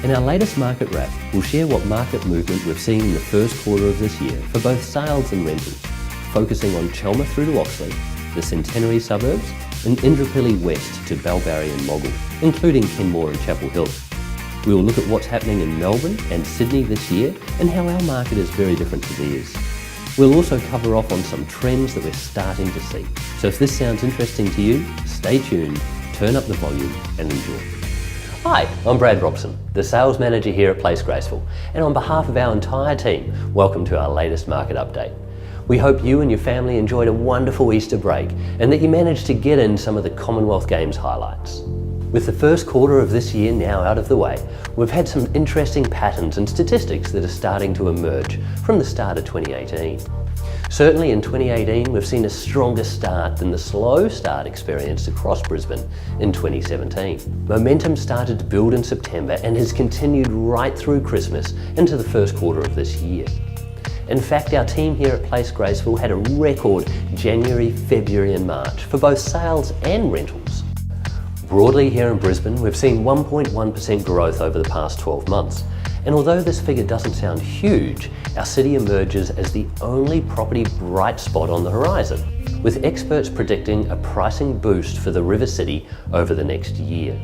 In our latest market wrap, we'll share what market movement we've seen in the first quarter of this year for both sales and rentals, focusing on Chelmer through to Oxley, the centenary suburbs, and Indooroopilly west to Bellbowrie and Moggill, including Kenmore and Chapel Hill. We will look at what's happening in Melbourne and Sydney this year and how our market is very different to theirs. We'll also cover off on some trends that we're starting to see. So if this sounds interesting to you, stay tuned, turn up the volume and enjoy. Hi, I'm Brad Robson, the Sales Manager here at Place Graceful, and on behalf of our entire team, welcome to our latest market update. We hope you and your family enjoyed a wonderful Easter break and that you managed to get in some of the Commonwealth Games highlights. With the first quarter of this year now out of the way, we've had some interesting patterns and statistics that are starting to emerge from the start of 2018. Certainly in 2018, we've seen a stronger start than the slow start experienced across Brisbane in 2017. Momentum started to build in September and has continued right through Christmas into the first quarter of this year. In fact, our team here at Place Graceful had a record January, February and March for both sales and rentals. Broadly here in Brisbane, we've seen 1.1% growth over the past 12 months. And although this figure doesn't sound huge, our city emerges as the only property bright spot on the horizon, with experts predicting a pricing boost for the River City over the next year.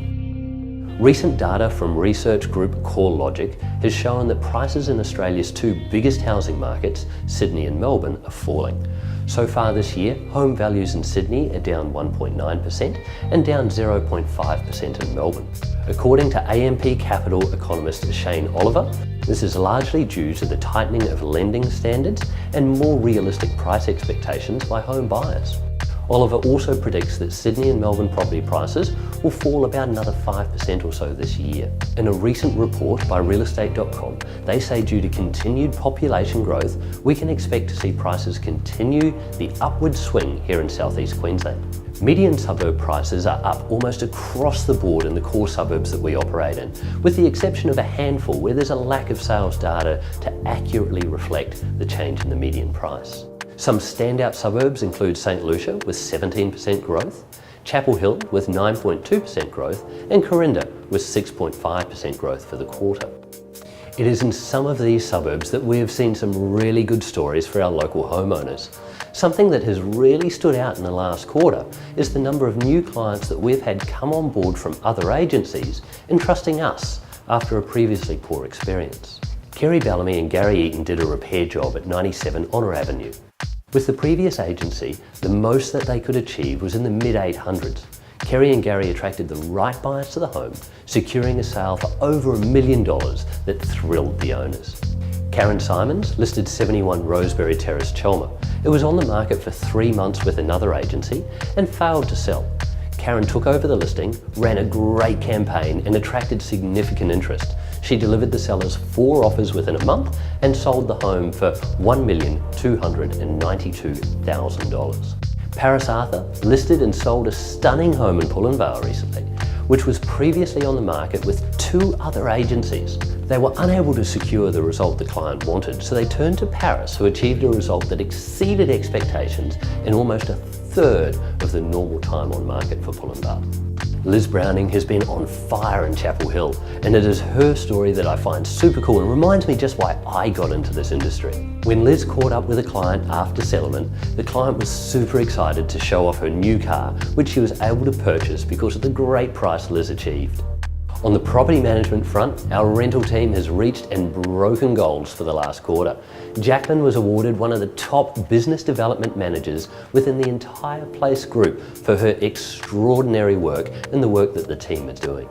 Recent data from research group CoreLogic has shown that prices in Australia's two biggest housing markets, Sydney and Melbourne, are falling. So far this year, home values in Sydney are down 1.9% and down 0.5% in Melbourne. According to AMP Capital economist Shane Oliver, this is largely due to the tightening of lending standards and more realistic price expectations by home buyers. Oliver also predicts that Sydney and Melbourne property prices will fall about another 5% or so this year. In a recent report by realestate.com, they say due to continued population growth, we can expect to see prices continue the upward swing here in southeast Queensland. Median suburb prices are up almost across the board in the core suburbs that we operate in, with the exception of a handful where there's a lack of sales data to accurately reflect the change in the median price. Some standout suburbs include St Lucia with 17% growth, Chapel Hill with 9.2% growth, and Corinda with 6.5% growth for the quarter. It is in some of these suburbs that we have seen some really good stories for our local homeowners. Something that has really stood out in the last quarter is the number of new clients that we've had come on board from other agencies, entrusting us after a previously poor experience. Kerry Bellamy and Gary Eaton did a repair job at 97 Honour Avenue. With the previous agency, the most that they could achieve was in the mid-800s. Kerry and Gary attracted the right buyers to the home, securing a sale for over $1 million that thrilled the owners. Karen Simons listed 71 Roseberry Terrace, Chelmer. It was on the market for 3 months with another agency and failed to sell. Karen took over the listing, ran a great campaign and attracted significant interest. She delivered the sellers 4 offers within a month and sold the home for $1,292,000. Paris Arthur listed and sold a stunning home in Pullenvale recently, which was previously on the market with 2 other agencies. They were unable to secure the result the client wanted, so they turned to Paris, who achieved a result that exceeded expectations in almost a third of the normal time on market for Pullenvale. Liz Browning has been on fire in Chapel Hill, and it is her story that I find super cool and reminds me just why I got into this industry. When Liz caught up with a client after settlement, the client was super excited to show off her new car, which she was able to purchase because of the great price Liz achieved. On the property management front, our rental team has reached and broken goals for the last quarter. Jacqueline was awarded one of the top business development managers within the entire Place Group for her extraordinary work and the work that the team is doing.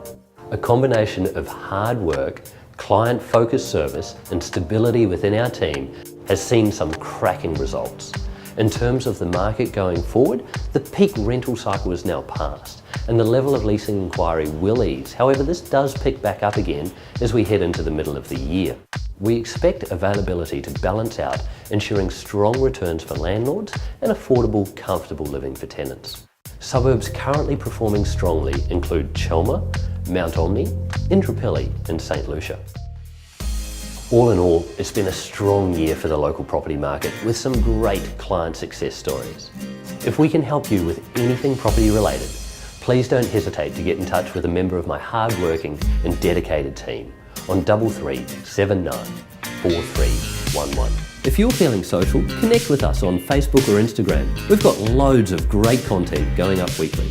A combination of hard work, client-focused service and stability within our team has seen some cracking results. In terms of the market going forward, the peak rental cycle is now past and the level of leasing inquiry will ease. However, this does pick back up again as we head into the middle of the year. We expect availability to balance out, ensuring strong returns for landlords and affordable, comfortable living for tenants. Suburbs currently performing strongly include Chelmer, Mount Omni, Indooroopilly and St Lucia. All in all, it's been a strong year for the local property market with some great client success stories. If we can help you with anything property related, please don't hesitate to get in touch with a member of my hard-working and dedicated team. on 3379 4311. If you're feeling social, connect with us on Facebook or Instagram. We've got loads of great content going up weekly.